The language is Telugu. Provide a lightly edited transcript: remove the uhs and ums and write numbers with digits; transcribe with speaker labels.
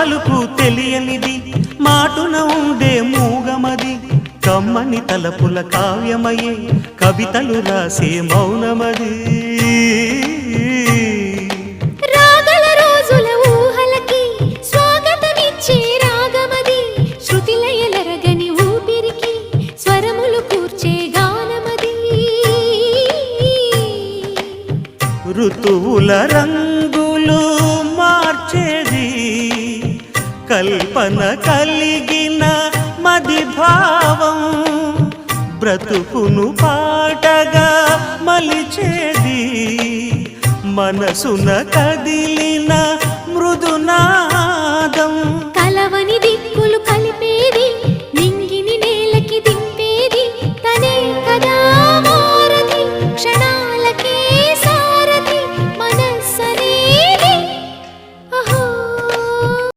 Speaker 1: పలుకు తెలియనిది మాటున ఉండే మూగమది కమ్మని తలపుల కావ్యమయే కవితలు రాసే మౌనమది
Speaker 2: రాగల రోజుల ఊహలకి స్వాగతమిచ్చే రాగమది శృతిలయలరగని ఊపిరికి స్వరములు కూర్చే గానమది
Speaker 1: ఋతువుల రంగులు మార్చేది కల్పన కలిగిన మది భావం బ్రతుకును పాటగా మలిచేది మనసున కదిలిన మృదునాదం